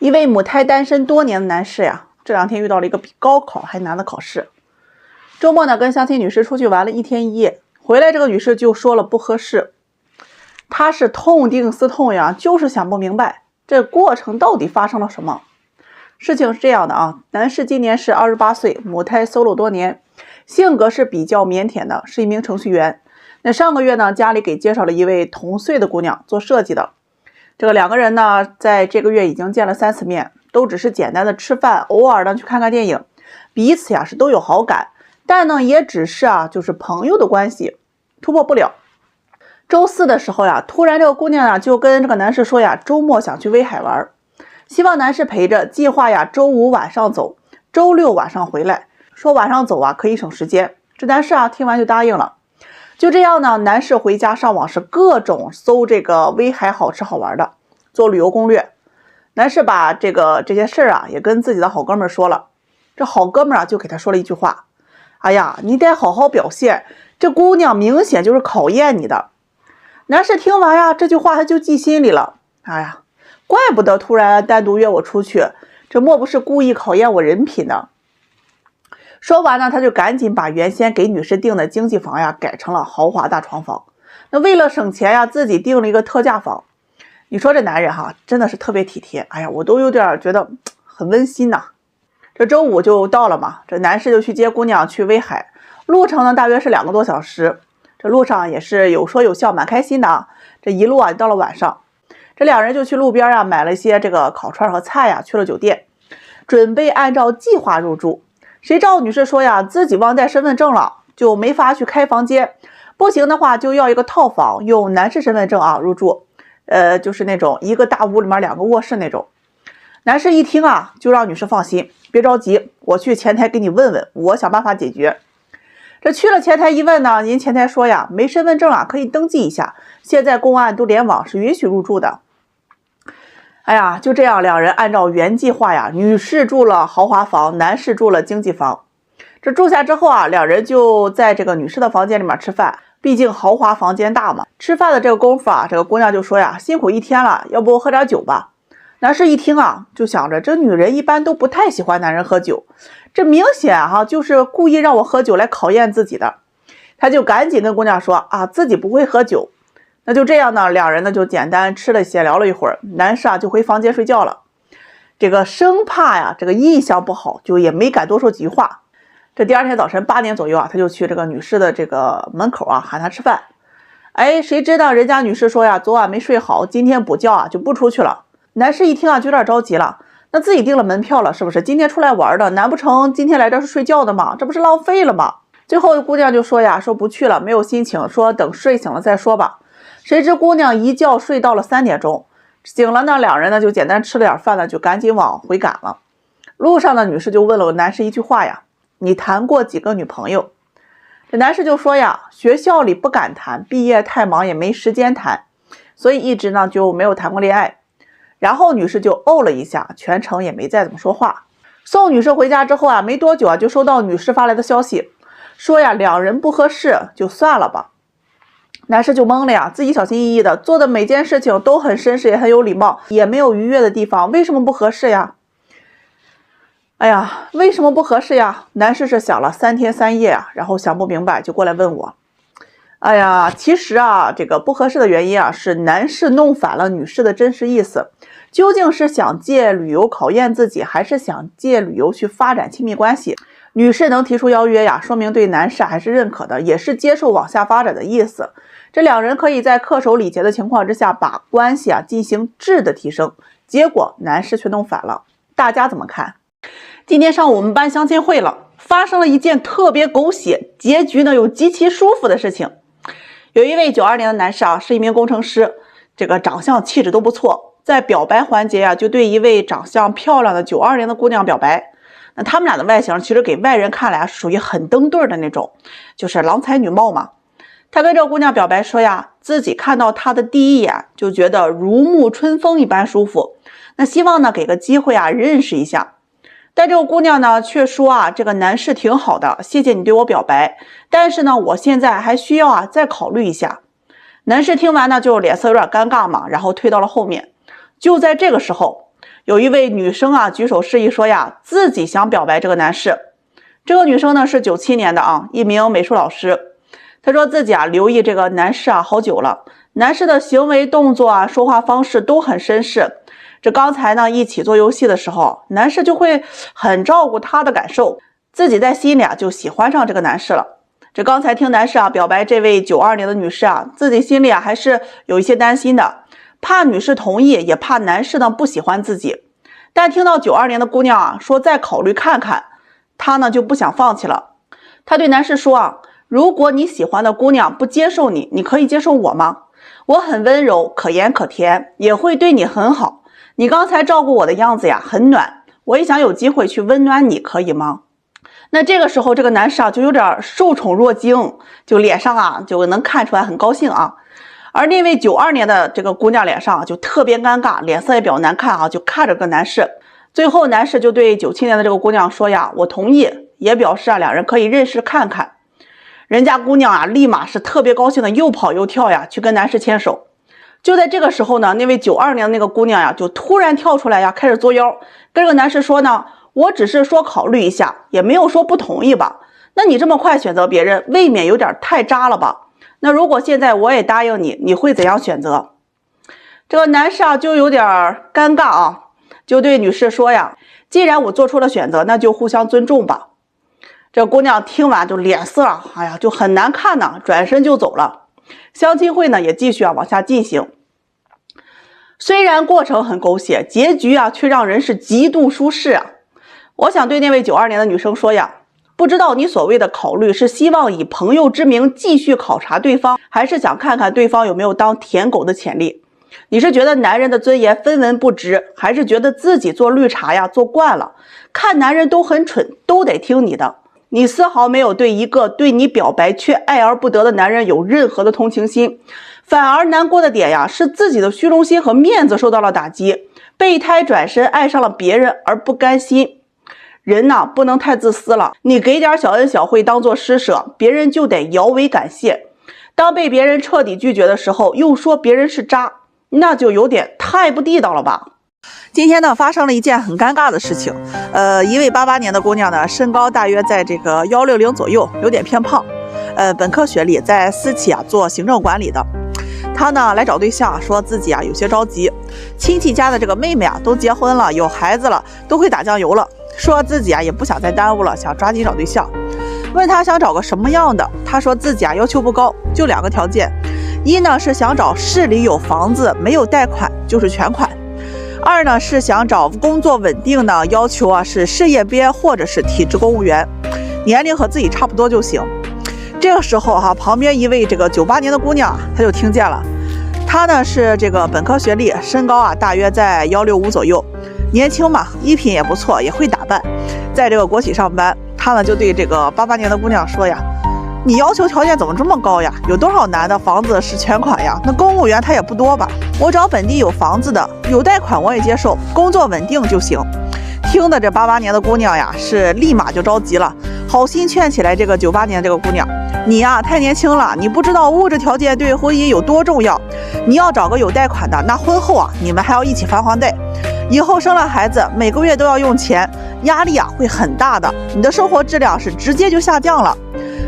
一位母胎单身多年的男士呀，这2天遇到了一个比高考还难的考试。周末呢，跟相亲女士出去玩了1天1夜，回来这个女士就说了不合适。她是痛定思痛呀，就是想不明白这过程到底发生了什么。事情是这样的啊，男士今年是28岁，母胎 solo 多年，性格是比较腼腆的，是一名程序员。那上个月呢，家里给介绍了一位同岁的姑娘做设计的。这个2个人呢，在这个月已经见了3次面，都只是简单的吃饭，偶尔呢去看看电影，彼此呀是都有好感，但呢也只是就是朋友的关系，突破不了。周4的时候呀，突然这个姑娘呀就跟这个男士说呀，周末想去威海玩，希望男士陪着，计划呀周5晚上走，周6晚上回来，说晚上走可以省时间。这男士听完就答应了。就这样呢，男士回家上网是各种搜这个威海好吃好玩的，做旅游攻略。男士把这些事儿也跟自己的好哥们儿说了。这好哥们儿就给他说了一句话：哎呀，你得好好表现，这姑娘明显就是考验你的。男士听完这句话他就记心里了。哎呀，怪不得突然单独约我出去，这莫不是故意考验我人品呢？说完呢，他就赶紧把原先给女士订的经济房改成了豪华大床房。那为了省钱自己订了一个特价房。你说这男人真的是特别体贴。哎呀，我都有点觉得很温馨呐。这周5就到了嘛，这男士就去接姑娘去威海，路程呢大约是2个多小时。这路上也是有说有笑，蛮开心的。这一路到了晚上，这2人就去路边买了一些这个烤串和菜去了酒店，准备按照计划入住。谁知道女士说自己忘带身份证了，就没法去开房间，不行的话就要一个套房，用男士身份证入住，就是那种一个大屋里面2个卧室那种。男士一听就让女士放心，别着急，我去前台给你问问，我想办法解决。这去了前台一问呢，人前台说没身份证可以登记一下，现在公安都联网，是允许入住的。哎呀，就这样2人按照原计划女士住了豪华房，男士住了经济房。这住下之后2人就在这个女士的房间里面吃饭，毕竟豪华房间大嘛。吃饭的这个功夫这个姑娘就说辛苦1天了，要不喝点酒吧。男士一听就想着这女人一般都不太喜欢男人喝酒，这明显就是故意让我喝酒来考验自己的。他就赶紧跟姑娘说自己不会喝酒。那就这样呢，2人呢就简单吃了些，聊了一会儿，男士就回房间睡觉了。这个生怕这个印象不好，就也没敢多说几句话。这第2天早晨8点左右他就去这个女士的这个门口喊她吃饭。哎，谁知道人家女士说昨晚没睡好，今天补觉就不出去了。男士一听就有点着急了，那自己订了门票了，是不是今天出来玩的？难不成今天来这是睡觉的吗？这不是浪费了吗？最后姑娘就说说不去了，没有心情，说等睡醒了再说吧。谁知姑娘一觉睡到了3点钟，醒了呢，2人呢就简单吃了点饭呢，就赶紧往回赶了。路上的女士就问了男士一句话你谈过几个女朋友？这男士就说学校里不敢谈，毕业太忙也没时间谈，所以一直呢就没有谈过恋爱。然后女士就哦了一下，全程也没再怎么说话。送女士回家之后没多久就收到女士发来的消息，说2人不合适，就算了吧。男士就懵了自己小心翼翼的做的每件事情都很绅士，也很有礼貌，也没有逾越的地方，为什么不合适哎呀，为什么不合适男士是想了3天3夜然后想不明白就过来问我。哎呀，其实这个不合适的原因是男士弄反了女士的真实意思，究竟是想借旅游考验自己，还是想借旅游去发展亲密关系？女士能提出邀约说明对男士还是认可的，也是接受往下发展的意思。这2人可以在恪守礼节的情况之下把关系进行质的提升，结果男士却弄反了，大家怎么看？今天上午我们班相亲会了，发生了一件特别狗血，结局呢又极其舒服的事情。有一位92年的男士是一名工程师，这个长相气质都不错，在表白环节就对一位长相漂亮的92年的姑娘表白。那他们俩的外形其实给外人看来属于很登对的那种，就是郎才女貌嘛。他跟这个姑娘表白说自己看到她的第一眼就觉得如沐春风一般舒服，那希望呢给个机会认识一下。但这个姑娘呢却说这个男士挺好的，谢谢你对我表白，但是呢我现在还需要再考虑一下。男士听完呢就脸色有点尴尬嘛，然后退到了后面。就在这个时候，有一位女生啊举手示意说呀，自己想表白这个男士。这个女生呢是97年的啊，一名美术老师。她说自己啊留意这个男士啊好久了，男士的行为动作啊说话方式都很绅士。这刚才呢一起做游戏的时候，男士就会很照顾她的感受，自己在心里啊就喜欢上这个男士了。这刚才听男士啊表白这位92年的女士啊，自己心里啊还是有一些担心的，怕女士同意，也怕男士呢不喜欢自己。但听到92年的姑娘啊说再考虑看看，她呢就不想放弃了。她对男士说啊，如果你喜欢的姑娘不接受你，你可以接受我吗？我很温柔，可盐可甜，也会对你很好。你刚才照顾我的样子呀很暖，我也想有机会去温暖你，可以吗？那这个时候这个男士啊就有点受宠若惊，就脸上啊就能看出来很高兴啊。而那位92年的这个姑娘脸上就特别尴尬，脸色也比较难看啊，就看着个男士。最后男士就对97年的这个姑娘说呀，我同意，也表示啊两人可以认识看看。人家姑娘啊立马是特别高兴的，又跑又跳呀去跟男士牵手。就在这个时候呢，那位92年的那个姑娘呀就突然跳出来呀，开始作妖，跟这个男士说呢，我只是说考虑一下，也没有说不同意吧。那你这么快选择别人，未免有点太渣了吧？那如果现在我也答应你，你会怎样选择？这个男士啊就有点尴尬啊，就对女士说呀，既然我做出了选择，那就互相尊重吧。这姑娘听完就脸色啊，哎呀就很难看呢，转身就走了。相亲会呢也继续往下进行。虽然过程很狗血，结局啊却让人是极度舒适啊。我想对那位92年的女生说呀，不知道你所谓的考虑是希望以朋友之名继续考察对方，还是想看看对方有没有当舔狗的潜力？你是觉得男人的尊严分文不值，还是觉得自己做绿茶呀做惯了，看男人都很蠢，都得听你的？你丝毫没有对一个对你表白却爱而不得的男人有任何的同情心，反而难过的点呀是自己的虚荣心和面子受到了打击，备胎转身爱上了别人而不甘心。人呐不能太自私了，你给点小恩小惠当做施舍，别人就得摇尾感谢。当被别人彻底拒绝的时候，又说别人是渣，那就有点太不地道了吧。今天呢发生了一件很尴尬的事情，一位88年的姑娘呢，身高大约在这个160左右，有点偏胖，本科学历，在私企啊做行政管理的。她呢来找对象，说自己啊有些着急，亲戚家的这个妹妹啊都结婚了，有孩子了，都会打酱油了，说自己啊也不想再耽误了，想抓紧找对象。问她想找个什么样的，她说自己啊要求不高，就2个条件，一呢是想找市里有房子没有贷款就是全款，二呢是想找工作稳定呢，要求啊是事业编或者是体制公务员，年龄和自己差不多就行。这个时候哈，旁边一位这个98年的姑娘她就听见了，她呢是这个本科学历，身高啊大约在165左右，年轻嘛，衣品也不错，也会打扮，在这个国企上班。她呢就对这个88年的姑娘说呀，你要求条件怎么这么高呀？有多少男的房子是全款呀？那公务员他也不多吧？我找本地有房子的，有贷款我也接受，工作稳定就行。听的这88年的姑娘呀，是立马就着急了，好心劝起来这个98年这个姑娘，你呀太年轻了，你不知道物质条件对婚姻有多重要。你要找个有贷款的，那婚后啊，你们还要一起还房贷，以后生了孩子，每个月都要用钱，压力啊会很大的，你的生活质量是直接就下降了。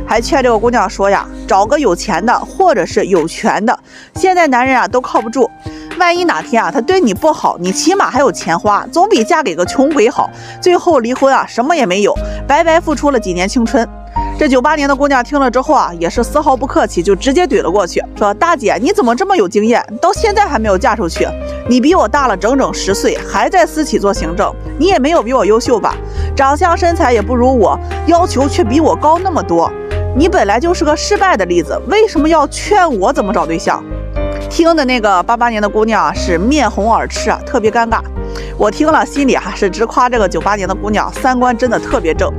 还劝这个姑娘说呀，找个有钱的或者是有权的，现在男人啊都靠不住，万一哪天啊他对你不好，你起码还有钱花，总比嫁给个穷鬼好，最后离婚啊什么也没有，白白付出了几年青春。这98年的姑娘听了之后啊，也是丝毫不客气，就直接怼了过去，说大姐你怎么这么有经验，到现在还没有嫁出去？你比我大了整整10岁，还在私企做行政，你也没有比我优秀吧？长相身材也不如我，要求却比我高那么多，你本来就是个失败的例子，为什么要劝我怎么找对象？听的那个88年的姑娘是面红耳赤啊，特别尴尬。我听了心里是直夸这个98年的姑娘三观真的特别正。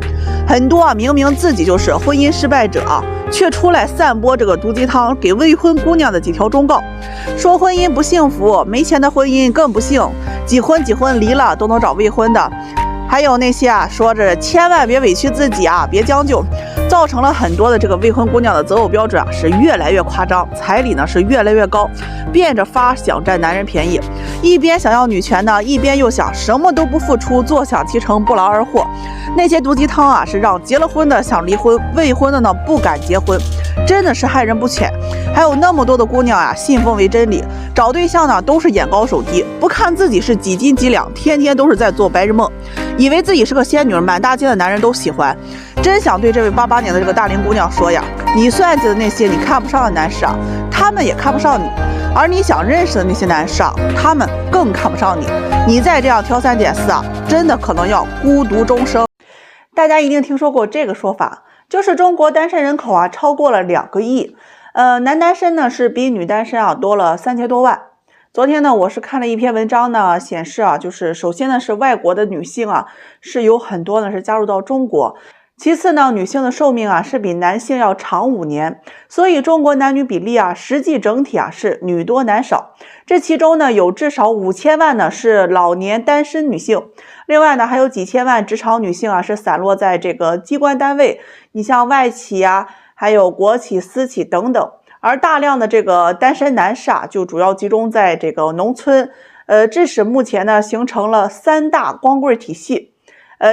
很多明明自己就是婚姻失败者却出来散播这个毒鸡汤，给未婚姑娘的几条忠告，说婚姻不幸福，没钱的婚姻更不幸，几婚离了都能找未婚的，还有那些说着千万别委屈自己别将就，造成了很多的这个未婚姑娘的择偶标准是越来越夸张，彩礼呢是越来越高，变着法想占男人便宜，一边想要女权呢，一边又想什么都不付出，坐享其成，不劳而获。那些毒鸡汤是让结了婚的想离婚，未婚的呢不敢结婚，真的是害人不浅。还有那么多的姑娘信奉为真理，找对象呢都是眼高手低，不看自己是几斤几两，天天都是在做白日梦，以为自己是个仙女，满大街的男人都喜欢。真想对这位88年的这个大龄姑娘说呀，你算计的那些你看不上的男士他们也看不上你，而你想认识的那些男士他们更看不上你。你再这样挑三拣四真的可能要孤独终生。大家一定听说过这个说法，就是中国单身人口超过了2个亿，男单身呢是比女单身多了3000多万。昨天呢，我是看了一篇文章呢，显示就是首先呢是外国的女性是有很多呢是加入到中国。其次呢，女性的寿命是比男性要长5年，所以中国男女比例实际整体是女多男少。这其中呢，有至少5000万呢是老年单身女性，另外呢还有几千万职场女性是散落在这个机关单位，你像外企还有国企、私企等等。而大量的这个单身男士就主要集中在这个农村，致使目前呢形成了3大光棍体系。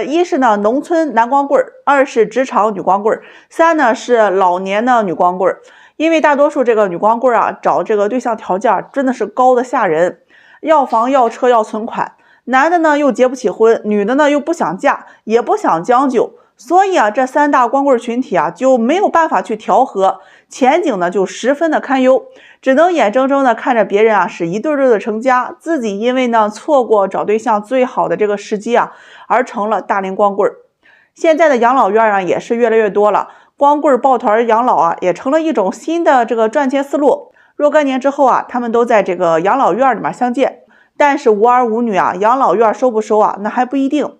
一是呢农村男光棍，二是职场女光棍，三呢是老年的女光棍。因为大多数这个女光棍找这个对象条件真的是高的吓人，要房要车要存款，男的呢又结不起婚，女的呢又不想嫁也不想将就，所以这3大光棍群体就没有办法去调和，前景呢就十分的堪忧，只能眼睁睁的看着别人是一对对的成家，自己因为呢错过找对象最好的这个时机而成了大龄光棍。现在的养老院也是越来越多了，光棍抱团养老也成了一种新的这个赚钱思路。若干年之后他们都在这个养老院里面相见，但是无儿无女养老院收不收那还不一定。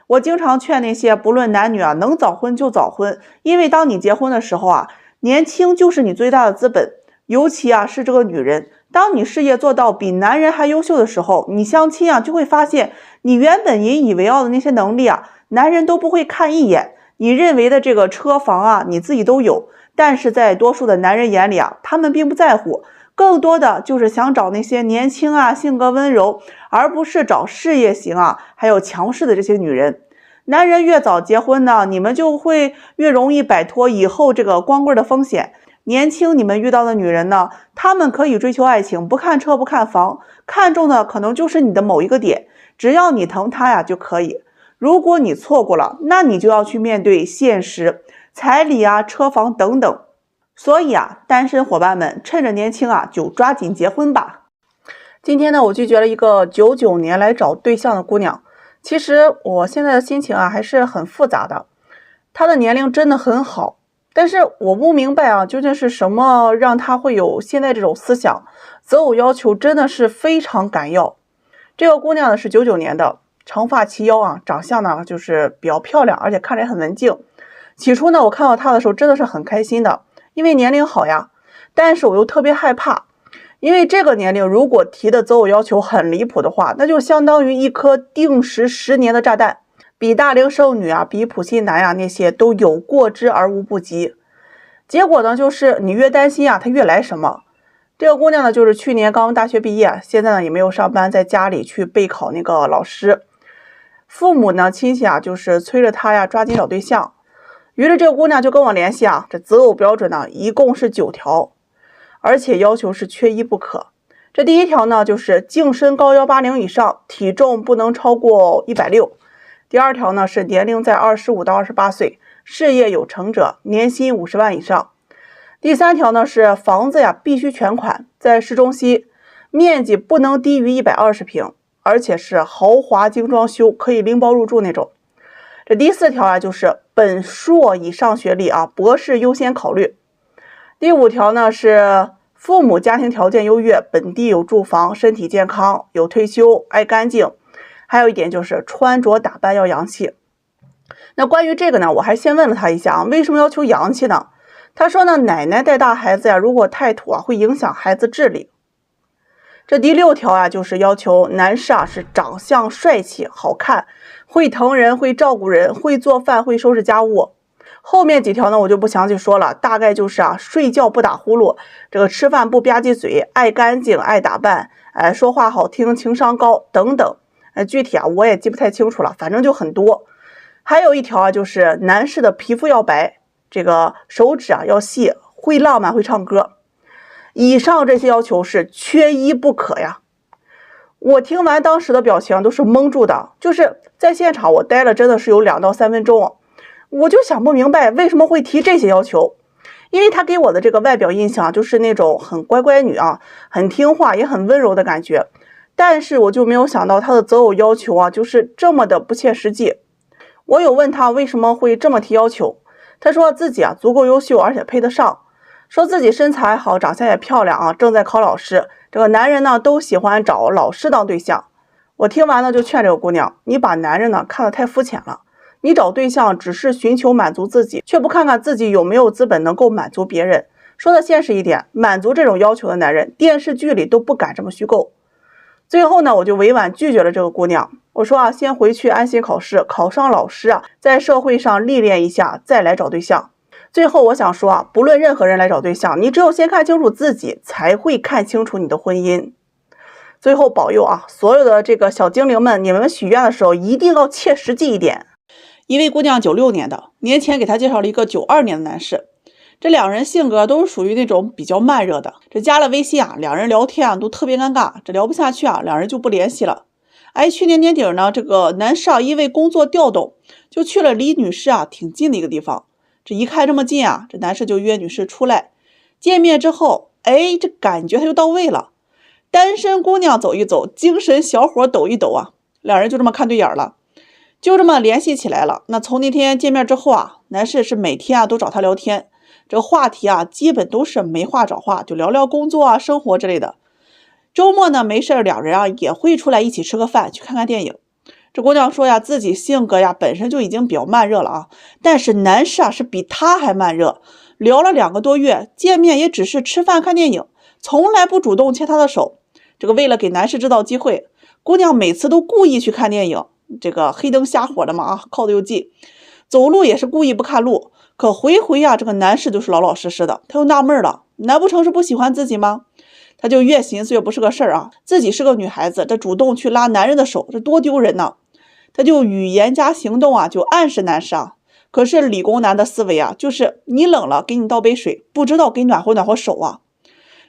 我经常劝那些不论男女能早婚就早婚，因为当你结婚的时候年轻就是你最大的资本，尤其是这个女人，当你事业做到比男人还优秀的时候，你相亲就会发现你原本引以为傲的那些能力男人都不会看一眼。你认为的这个车房你自己都有，但是在多数的男人眼里他们并不在乎，更多的就是想找那些年轻性格温柔，而不是找事业型还有强势的这些女人。男人越早结婚呢，你们就会越容易摆脱以后这个光棍的风险。年轻你们遇到的女人呢，她们可以追求爱情，不看车不看房，看中的可能就是你的某一个点，只要你疼她就可以。如果你错过了，那你就要去面对现实，彩礼车房等等。所以单身伙伴们趁着年轻就抓紧结婚吧。今天呢，我拒绝了一个99年来找对象的姑娘。其实我现在的心情还是很复杂的。她的年龄真的很好，但是我不明白究竟是什么让她会有现在这种思想，择偶要求真的是非常赶要。这个姑娘呢是99年的，长发齐腰长相呢就是比较漂亮，而且看着也很文静。起初呢，我看到她的时候真的是很开心的，因为年龄好呀，但是我又特别害怕，因为这个年龄如果提的择偶要求很离谱的话，那就相当于一颗定时10年的炸弹，比大龄剩女比普信男那些都有过之而无不及。结果呢，就是你越担心他越来什么。这个姑娘呢，就是去年刚大学毕业，现在呢也没有上班，在家里去备考那个老师。父母呢亲戚就是催着她抓紧找对象。于是这个姑娘就跟我联系这择偶标准呢一共是9条，而且要求是缺一不可。这第一条呢就是净身高180以上，体重不能超过160。第二条呢是年龄在25到28岁，事业有成者，年薪50万以上。第三条呢是房子必须全款，在市中心，面积不能低于120平，而且是豪华精装修，可以拎包入住那种。这第四条就是本硕以上学历博士优先考虑。第五条呢是父母家庭条件优越，本地有住房，身体健康，有退休，爱干净。还有一点就是穿着打扮要洋气。那关于这个呢，我还先问了他一下为什么要求洋气呢？他说呢，奶奶带大孩子如果太土会影响孩子智力。这第6条啊，就是要求男士啊是长相帅气好看，会疼人，会照顾人，会做饭，会收拾家务。后面几条呢我就不详细说了，大概就是啊睡觉不打呼噜，这个吃饭不吧唧嘴，爱干净爱打扮，说话好听，情商高等等。具体啊我也记不太清楚了，反正就很多。还有一条啊，就是男士的皮肤要白，这个手指啊要细，会浪漫会唱歌。以上这些要求是缺一不可呀。我听完当时的表情都是蒙住的，就是在现场我待了真的是有2到3分钟，我就想不明白为什么会提这些要求。因为他给我的这个外表印象就是那种很乖乖女啊，很听话也很温柔的感觉，但是我就没有想到他的择偶要求啊就是这么的不切实际。我有问他为什么会这么提要求，他说自己啊足够优秀，而且配得上，说自己身材好，长相也漂亮啊，正在考老师，这个男人呢都喜欢找老师当对象。我听完了就劝这个姑娘，你把男人呢看得太肤浅了，你找对象只是寻求满足自己，却不看看自己有没有资本能够满足别人。说的现实一点，满足这种要求的男人，电视剧里都不敢这么虚构。最后呢，我就委婉拒绝了这个姑娘。我说啊，先回去安心考试，考上老师啊，在社会上历练一下，再来找对象。最后我想说啊，不论任何人来找对象，你只有先看清楚自己，才会看清楚你的婚姻。最后保佑啊，所有的这个小精灵们，你们许愿的时候一定要切实际一点。一位姑娘96年的，年前给她介绍了一个92年的男士，这2人性格都是属于那种比较慢热的。这加了微信啊，2人聊天啊都特别尴尬，这聊不下去啊，2人就不联系了。去年年底呢，这个男士啊因为工作调动，就去了离女士啊挺近的一个地方。这一看这么近啊，这男士就约女士出来见面之后，这感觉他就到位了。单身姑娘走一走，精神小伙抖一抖啊，2人就这么看对眼了，就这么联系起来了。那从那天见面之后啊，男士是每天啊都找她聊天，这个话题啊基本都是没话找话，就聊聊工作啊生活之类的。周末呢没事，2人啊也会出来一起吃个饭，去看看电影。这姑娘说呀，自己性格呀本身就已经比较慢热了啊，但是男士啊是比她还慢热，聊了2个多月，见面也只是吃饭看电影，从来不主动牵她的手。这个为了给男士制造机会，姑娘每次都故意去看电影，这个黑灯瞎火的嘛啊，靠得又近，走路也是故意不看路。可回啊，这个男士就是老老实实的，他又纳闷了，难不成是不喜欢自己吗？他就越寻思越不是个事儿啊，自己是个女孩子，这主动去拉男人的手，这多丢人呢。他就语言加行动啊，就暗示男士啊。可是理工男的思维啊，就是你冷了给你倒杯水，不知道给暖和手啊。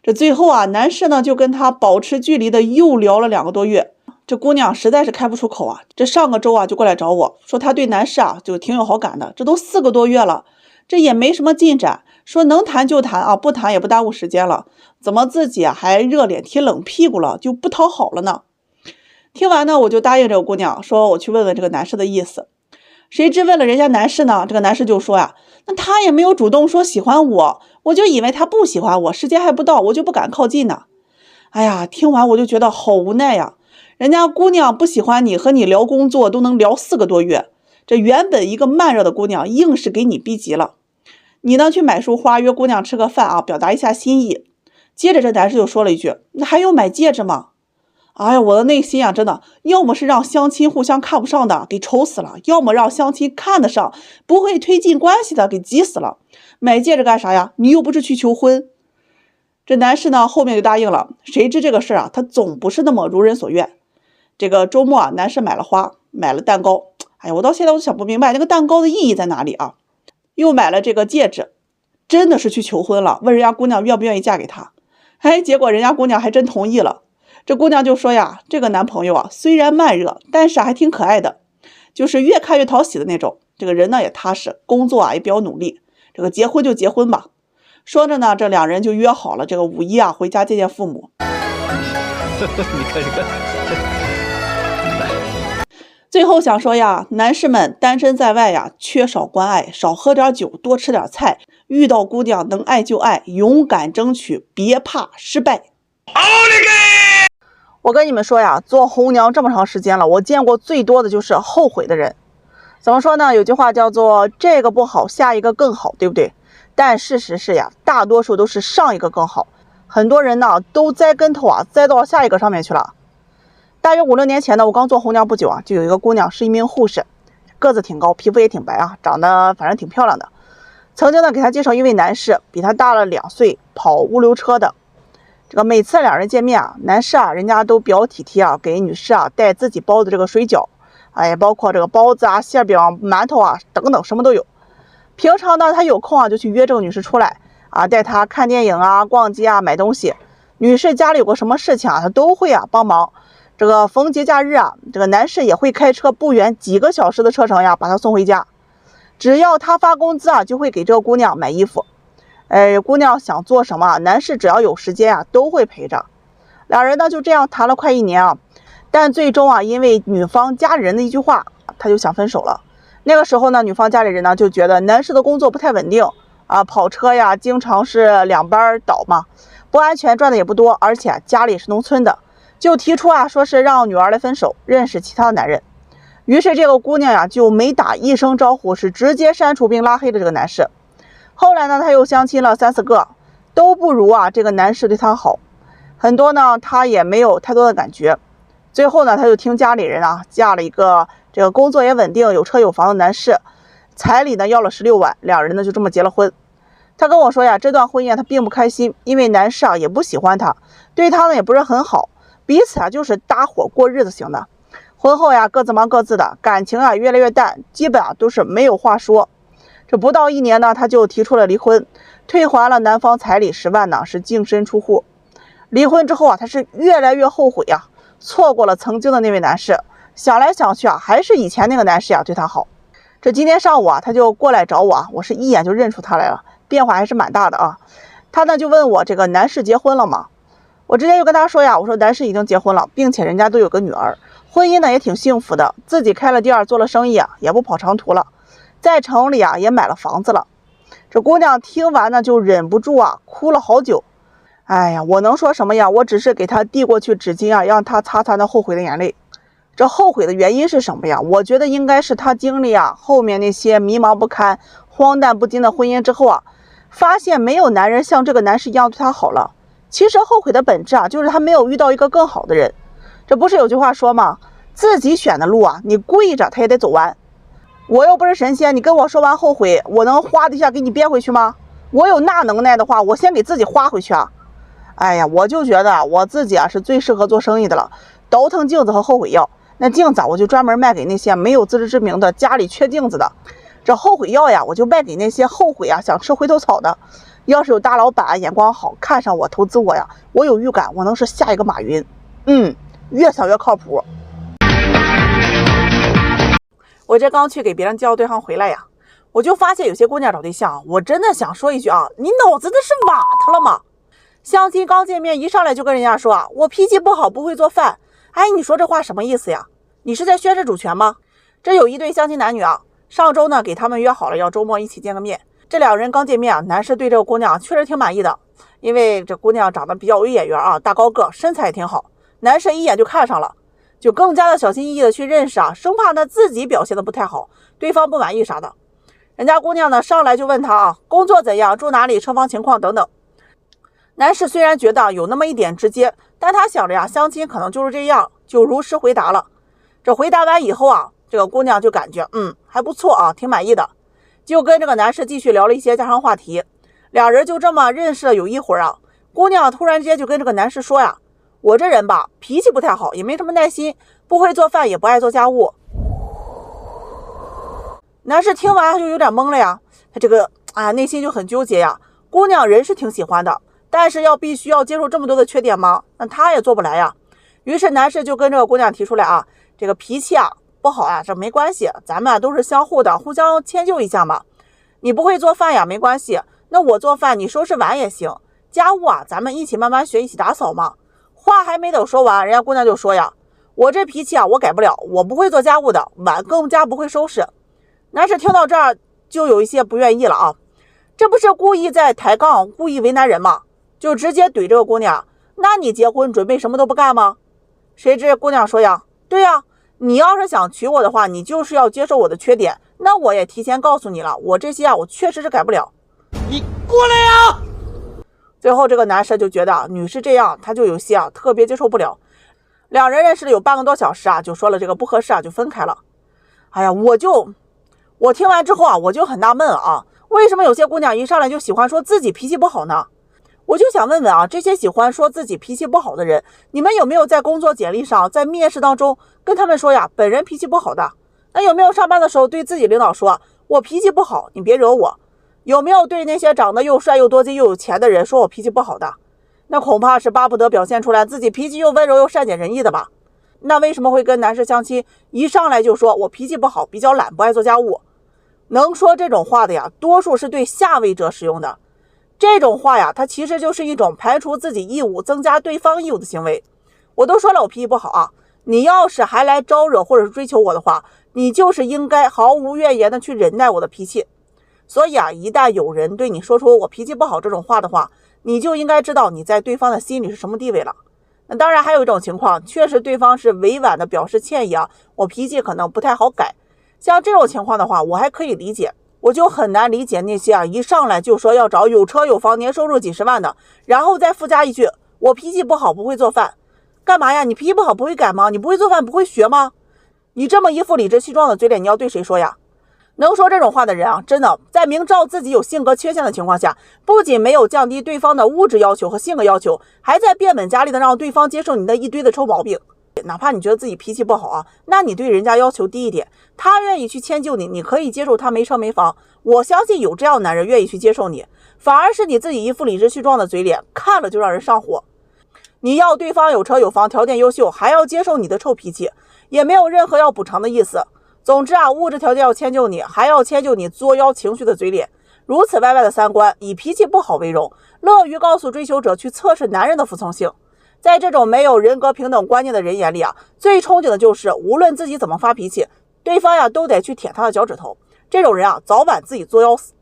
这最后啊，男士呢就跟他保持距离的又聊了2个多月。这姑娘实在是开不出口啊，这上个周啊就过来找我说她对男士啊就挺有好感的，这都4个多月了，这也没什么进展，说能谈就谈啊，不谈也不耽误时间了，怎么自己啊还热脸贴冷屁股了，就不讨好了呢？听完呢，我就答应这个姑娘说我去问问这个男士的意思。谁知问了人家男士呢，这个男士就说呀，那他也没有主动说喜欢我，我就以为他不喜欢我，时间还不到，我就不敢靠近呢。哎呀，听完我就觉得好无奈呀，人家姑娘不喜欢你，和你聊工作都能聊4个多月，这原本一个慢热的姑娘硬是给你逼急了。你呢去买束花约姑娘吃个饭啊，表达一下心意。接着这男士就说了一句，那还用买戒指吗？哎呀，我的内心啊，真的，要么是让相亲互相看不上的给愁死了，要么让相亲看得上不会推进关系的给急死了。买戒指干啥呀？你又不是去求婚。这男士呢后面就答应了，谁知这个事儿啊，他总不是那么如人所愿。这个周末啊，男士买了花，买了蛋糕，哎呀，我到现在我都想不明白那个蛋糕的意义在哪里啊？又买了这个戒指，真的是去求婚了，问人家姑娘愿不愿意嫁给他。结果人家姑娘还真同意了。这姑娘就说呀，这个男朋友啊虽然慢热，但是还挺可爱的，就是越看越讨喜的那种，这个人呢也踏实，工作啊也比较努力，这个结婚就结婚吧。说着呢，这2人就约好了这个5一啊回家见见父母。你看这个最后想说呀，男士们单身在外呀，缺少关爱，少喝点酒，多吃点菜，遇到姑娘能爱就爱，勇敢争取，别怕失败。我跟你们说呀，做红娘这么长时间了，我见过最多的就是后悔的人。怎么说呢？有句话叫做这个不好，下一个更好，对不对？但事实是呀，大多数都是上一个更好，很多人呢都栽跟头啊，栽到下一个上面去了。大约5、6年前呢，我刚做红娘不久啊，就有一个姑娘是一名护士，个子挺高，皮肤也挺白啊，长得反正挺漂亮的。曾经呢给她介绍一位男士，比她大了2岁，跑物流车的。这个每次两人见面啊，男士啊人家都比较体贴啊，给女士啊带自己包的这个水饺，也包括这个包子啊、馅饼、馒头啊等等，什么都有。平常呢他有空啊就去约这个女士出来啊，带她看电影啊、逛街啊、买东西。女士家里有个什么事情啊，他都会啊帮忙。这个逢节假日啊，这个男士也会开车不远几个小时的车程呀，把她送回家。只要他发工资啊，就会给这个姑娘买衣服。姑娘想做什么，男士只要有时间啊，都会陪着。两人呢就这样谈了快1年啊，但最终啊，因为女方家里人的一句话，他就想分手了。那个时候呢，女方家里人呢就觉得男士的工作不太稳定啊，跑车呀，经常是2班倒嘛，不安全，赚的也不多，而且家里是农村的，就提出啊，说是让女儿来分手，认识其他的男人。于是这个姑娘呀，就没打一声招呼，是直接删除并拉黑了这个男士。后来呢，她又相亲了3、4个，都不如啊这个男士对她好，很多呢她也没有太多的感觉。最后呢，她就听家里人啊嫁了一个这个工作也稳定、有车有房的男士，彩礼呢要了16万，两人呢就这么结了婚。她跟我说呀，这段婚姻她并不开心，因为男士啊也不喜欢她，对她呢也不是很好，彼此啊就是搭伙过日子型的。婚后呀各自忙各自的，感情啊越来越淡，基本啊都是没有话说。这不到1年呢，他就提出了离婚，退还了男方彩礼10万呢，是净身出户。离婚之后啊，他是越来越后悔啊，错过了曾经的那位男士，想来想去啊，还是以前那个男士呀对他好。这今天上午啊，他就过来找我啊，我是一眼就认出他来了，变化还是蛮大的啊。他呢就问我这个男士结婚了吗？我直接就跟他说呀，我说男士已经结婚了，并且人家都有个女儿，婚姻呢也挺幸福的，自己开了店，做了生意啊，也不跑长途了。在城里啊也买了房子了。这姑娘听完呢就忍不住啊哭了好久。哎呀，我能说什么呀？我只是给她递过去纸巾啊，让她擦擦那后悔的眼泪。这后悔的原因是什么呀？我觉得应该是她经历啊后面那些迷茫不堪、荒诞不经的婚姻之后啊，发现没有男人像这个男士一样对她好了。其实后悔的本质啊，就是她没有遇到一个更好的人。这不是有句话说吗？自己选的路啊，你跪着他也得走完。我又不是神仙，你跟我说完后悔，我能哗的一下给你憋回去吗？我有那能耐的话，我先给自己花回去啊！哎呀，我就觉得我自己啊是最适合做生意的了，倒腾镜子和后悔药。那镜子啊，我就专门卖给那些没有自知之明的家里缺镜子的；这后悔药呀，我就卖给那些后悔啊想吃回头草的。要是有大老板眼光好，看上我投资我呀，我有预感我能是下一个马云。越想越靠谱。我这刚去给别人介绍对象回来呀，我就发现有些姑娘找对象，我真的想说一句啊，你脑子那是瓦特了吗？相亲刚见面一上来就跟人家说啊，我脾气不好，不会做饭。哎，你说这话什么意思呀？你是在宣示主权吗？这有一对相亲男女啊，上周呢给他们约好了要周末一起见个面。这两人刚见面啊，男士对这个姑娘确实挺满意的，因为这姑娘长得比较有眼缘啊，大高个，身材也挺好，男士一眼就看上了。就更加的小心翼翼的去认识啊，生怕他自己表现的不太好，对方不满意啥的。人家姑娘呢上来就问他啊，工作怎样，住哪里，车房情况等等。男士虽然觉得有那么一点直接，但他想着呀，相亲可能就是这样，就如实回答了。这回答完以后啊，这个姑娘就感觉还不错啊，挺满意的，就跟这个男士继续聊了一些家常话题。两人就这么认识了有一会儿啊，姑娘突然之间就跟这个男士说呀，我这人吧，脾气不太好，也没什么耐心，不会做饭，也不爱做家务。男士听完就有点懵了呀，他这个内心就很纠结呀。姑娘人是挺喜欢的，但是必须要接受这么多的缺点吗？那他也做不来呀。于是男士就跟这个姑娘提出来啊，这个脾气不好啊，这没关系，咱们都是相互的，互相迁就一下嘛。你不会做饭呀，没关系，那我做饭，你收拾碗也行。家务咱们一起慢慢学，一起打扫嘛。话还没等说完，人家姑娘就说呀，我这脾气我改不了，我不会做家务的，碗更加不会收拾。男士听到这儿就有一些不愿意了啊，这不是故意在抬杠，故意为难人吗？就直接怼这个姑娘，那你结婚准备什么都不干吗？谁知姑娘说呀，对呀，你要是想娶我的话，你就是要接受我的缺点，那我也提前告诉你了，我这些我确实是改不了。你过来呀！最后这个男士就觉得女士这样他就有些特别接受不了，两人认识了有半个多小时就说了这个不合适就分开了。哎呀，我听完之后我就很纳闷为什么有些姑娘一上来就喜欢说自己脾气不好呢？我就想问问这些喜欢说自己脾气不好的人，你们有没有在工作简历上，在面试当中跟他们说本人脾气不好的？那有没有上班的时候对自己领导说我脾气不好，你别惹我？有没有对那些长得又帅又多金又有钱的人说我脾气不好的？那恐怕是巴不得表现出来自己脾气又温柔又善解人意的吧。那为什么会跟男士相亲一上来就说我脾气不好，比较懒，不爱做家务？能说这种话的多数是对下位者使用的。这种话它其实就是一种排除自己义务增加对方义务的行为。我都说了我脾气不好你要是还来招惹或者是追求我的话，你就是应该毫无怨言的去忍耐我的脾气。所以一旦有人对你说出我脾气不好这种话的话，你就应该知道你在对方的心里是什么地位了。那当然还有一种情况，确实对方是委婉的表示歉意我脾气可能不太好改。像这种情况的话，我还可以理解。我就很难理解那些一上来就说要找有车有房年收入几十万的，然后再附加一句我脾气不好不会做饭。干嘛呀？你脾气不好不会改吗？你不会做饭不会学吗？你这么一副理直气壮的嘴脸，你要对谁说呀？能说这种话的人真的在明知道自己有性格缺陷的情况下，不仅没有降低对方的物质要求和性格要求，还在变本加厉的让对方接受你的一堆的臭毛病。哪怕你觉得自己脾气不好那你对人家要求低一点，他愿意去迁就你，你可以接受他没车没房，我相信有这样的男人愿意去接受你。反而是你自己一副理直气壮的嘴脸，看了就让人上火。你要对方有车有房，条件优秀，还要接受你的臭脾气，也没有任何要补偿的意思。总之物质条件要迁就你，还要迁就你作妖情绪的嘴脸，如此歪歪的三观，以脾气不好为荣，乐于告诉追求者去测试男人的服从性。在这种没有人格平等观念的人眼里最憧憬的就是无论自己怎么发脾气，对方都得去舔他的脚趾头。这种人早晚自己作妖死。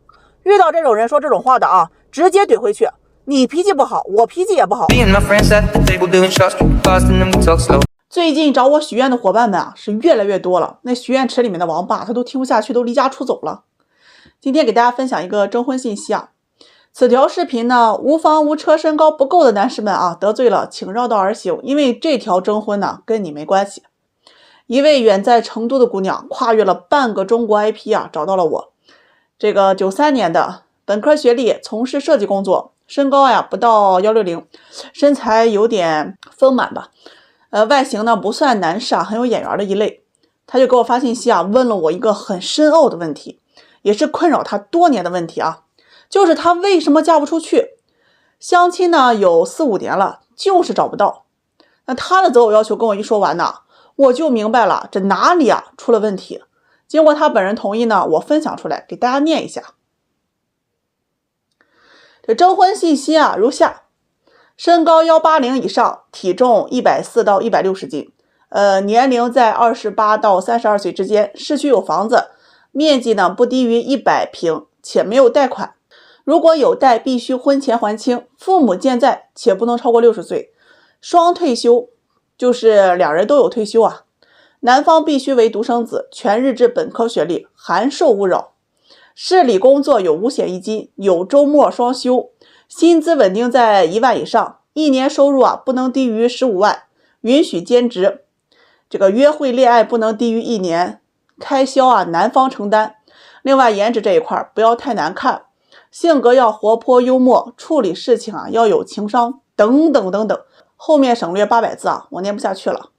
遇到这种人说这种话的直接怼回去，你脾气不好，我脾气也不好。最近找我许愿的伙伴们是越来越多了，那许愿池里面的王八他都听不下去，都离家出走了。今天给大家分享一个征婚信息此条视频呢，无房无车身高不够的男士们得罪了请绕道而行，因为这条征婚呢跟你没关系。一位远在成都的姑娘跨越了半个中国 IP 找到了我。这个93年的本科学历，从事设计工作，身高不到160，身材有点丰满吧，外形呢不算男士很有眼缘的一类。他就给我发信息问了我一个很深奥的问题，也是困扰他多年的问题就是他为什么嫁不出去？相亲呢有4、5年了，就是找不到。那他的择偶要求跟我一说完呢，我就明白了这哪里出了问题。经过他本人同意呢，我分享出来给大家念一下。这征婚信息如下：身高180以上，体重140到160斤，年龄在28到32岁之间，市区有房子，面积呢不低于100平，且没有贷款。如果有贷，必须婚前还清，父母健在，且不能超过60岁。双退休，就是两人都有退休男方必须为独生子，全日制本科学历，函授勿扰。市里工作有5险1金，有周末双休，薪资稳定在1万以上，一年收入不能低于15万，允许兼职。这个约会恋爱不能低于1年，开销男方承担。另外颜值这一块不要太难看，性格要活泼幽默，处理事情要有情商，等等等等。后面省略800字我念不下去了。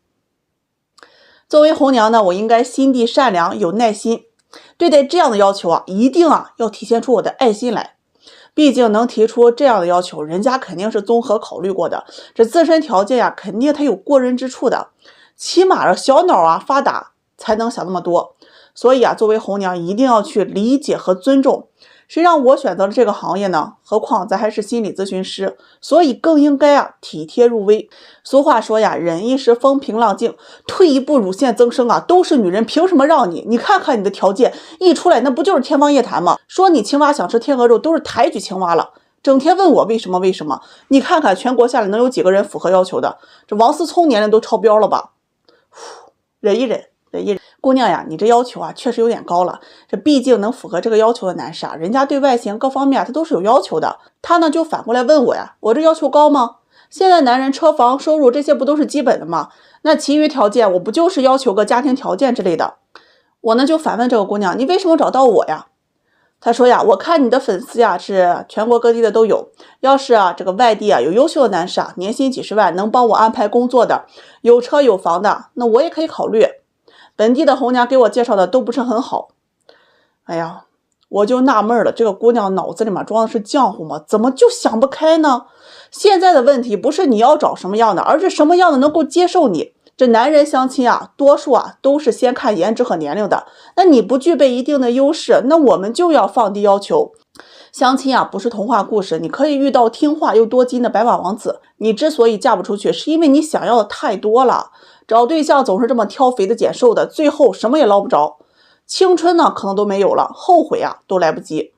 作为红娘呢，我应该心地善良，有耐心。对待这样的要求一定要体现出我的爱心来。毕竟能提出这样的要求，人家肯定是综合考虑过的，这自身条件肯定他有过人之处的，起码小脑发达才能想那么多。所以作为红娘一定要去理解和尊重。谁让我选择了这个行业呢？何况咱还是心理咨询师，所以更应该体贴入微。俗话说忍一时风平浪静，退一步乳腺增生都是女人，凭什么让你？你看看你的条件一出来，那不就是天方夜谭吗？说你青蛙想吃天鹅肉，都是抬举青蛙了。整天问我为什么为什么？你看看全国下来能有几个人符合要求的？这王思聪年龄都超标了吧？忍一忍，忍一忍。姑娘呀，你这要求啊确实有点高了，这毕竟能符合这个要求的男士啊，人家对外形各方面他都是有要求的。他呢就反过来问我呀，我这要求高吗？现在男人车房收入这些不都是基本的吗？那其余条件我不就是要求个家庭条件之类的？我呢就反问这个姑娘，你为什么找到我呀？她说呀，我看你的粉丝呀是全国各地的都有，要是啊这个外地啊有优秀的男士啊，年薪几十万，能帮我安排工作的，有车有房的，那我也可以考虑。本地的红娘给我介绍的都不是很好。哎呀，我就纳闷了，这个姑娘脑子里面装的是浆糊吗？怎么就想不开呢？现在的问题不是你要找什么样的，而是什么样的能够接受你。这男人相亲啊，多数啊都是先看颜值和年龄的。那你不具备一定的优势，那我们就要放低要求。相亲啊不是童话故事，你可以遇到听话又多金的白马王子。你之所以嫁不出去，是因为你想要的太多了。找对象总是这么挑肥的拣瘦的，最后什么也捞不着，青春呢可能都没有了，后悔啊都来不及。